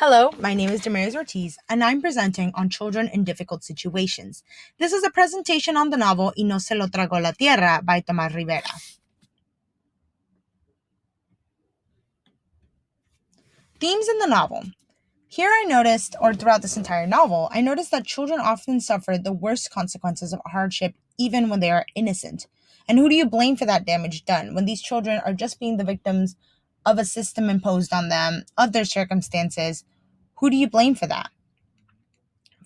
Hello, my name is Damaris Ortiz, and I'm presenting on children in difficult situations. This is a presentation on the novel Y no se lo tragó la tierra by Tomás Rivera. Themes in the novel. Here I noticed, or throughout this entire novel, I noticed that children often suffer the worst consequences of hardship even when they are innocent. And who do you blame for that damage done when these children are just being the victims of a system imposed on them, of their circumstances? Who do you blame for that?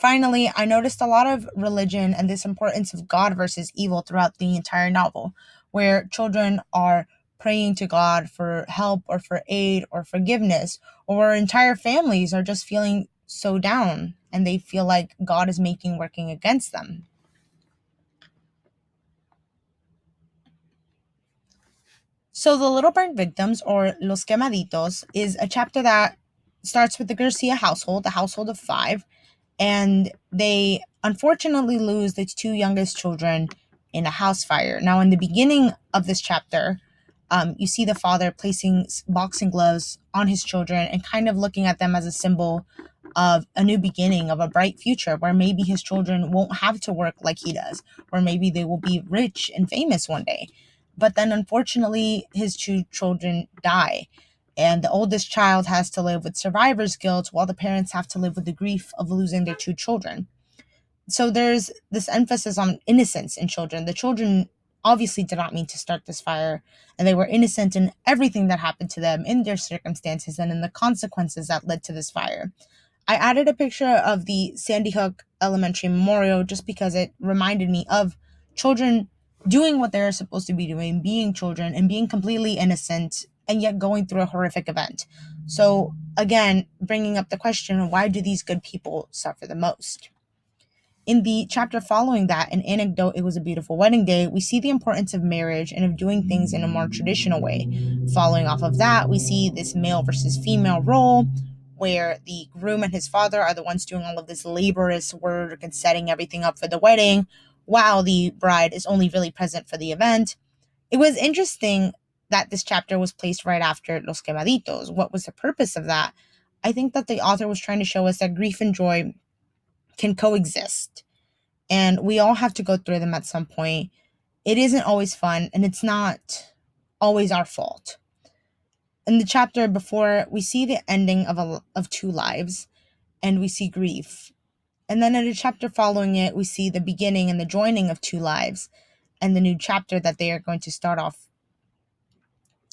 Finally, I noticed a lot of religion and this importance of God versus evil throughout the entire novel, where children are praying to God for help or for aid or forgiveness, or entire families are just feeling so down and they feel like God is working against them. So, The Little Burnt Victims, or Los Quemaditos, is a chapter that starts with the Garcia household, the household of five, and they unfortunately lose the two youngest children in a house fire. Now, in the beginning of this chapter, you see the father placing boxing gloves on his children and kind of looking at them as a symbol of a new beginning, of a bright future where maybe his children won't have to work like he does, or maybe they will be rich and famous one day. But then, unfortunately, his two children die, and the oldest child has to live with survivor's guilt while the parents have to live with the grief of losing their two children. So there's this emphasis on innocence in children. The children obviously did not mean to start this fire, and they were innocent in everything that happened to them, in their circumstances, and in the consequences that led to this fire. I added a picture of the Sandy Hook Elementary Memorial just because it reminded me of children doing what they're supposed to be doing, being children, and being completely innocent, and yet going through a horrific event. So, again, bringing up the question, why do these good people suffer the most? In the chapter following that, an anecdote, It Was a Beautiful Wedding Day, we see the importance of marriage and of doing things in a more traditional way. Following off of that, we see this male versus female role where the groom and his father are the ones doing all of this laborious work and setting everything up for the wedding, while the bride is only really present for the event. It was interesting that this chapter was placed right after Los Quemaditos. What was the purpose of that? I think that the author was trying to show us that grief and joy can coexist, and we all have to go through them at some point. It isn't always fun, and it's not always our fault. In the chapter before, we see the ending of two lives, and we see grief. And then in the chapter following it, we see the beginning and the joining of two lives and the new chapter that they are going to start off.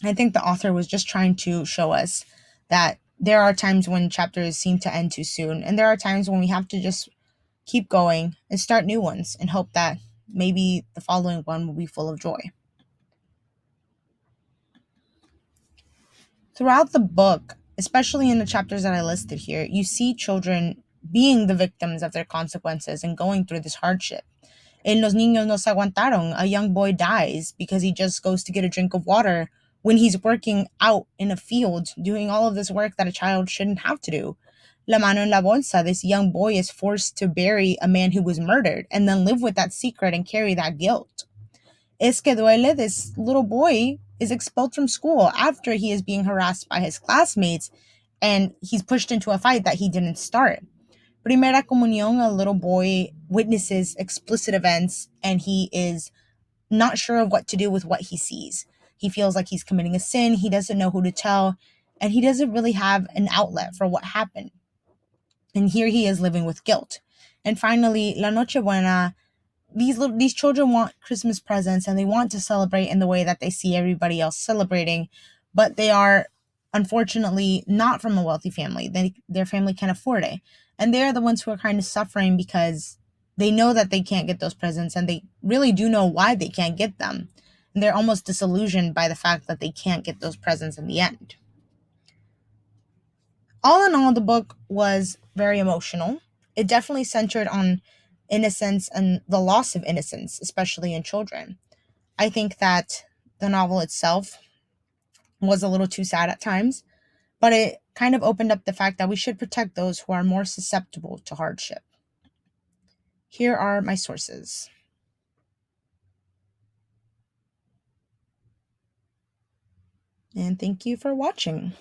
I think the author was just trying to show us that there are times when chapters seem to end too soon, and there are times when we have to just keep going and start new ones and hope that maybe the following one will be full of joy. Throughout the book, especially in the chapters that I listed here, you see children being the victims of their consequences and going through this hardship. In Los Niños No Se Aguantaron, a young boy dies because he just goes to get a drink of water when he's working out in a field doing all of this work that a child shouldn't have to do. La Mano en la Bolsa, this young boy is forced to bury a man who was murdered and then live with that secret and carry that guilt. Es que duele, this little boy is expelled from school after he is being harassed by his classmates and he's pushed into a fight that he didn't start. Primera Comunión, a little boy witnesses explicit events and he is not sure of what to do with what he sees. He feels like he's committing a sin, he doesn't know who to tell, and he doesn't really have an outlet for what happened. And here he is living with guilt. And finally, La Nochebuena, these children want Christmas presents and they want to celebrate in the way that they see everybody else celebrating, but they are unfortunately not from a wealthy family. Their family can't afford it. And they are the ones who are kind of suffering because they know that they can't get those presents and they really do know why they can't get them. And they're almost disillusioned by the fact that they can't get those presents in the end. All in all, the book was very emotional. It definitely centered on innocence and the loss of innocence, especially in children. I think that the novel itself was a little too sad at times, but it kind of opened up the fact that we should protect those who are more susceptible to hardship. Here are my sources. And thank you for watching.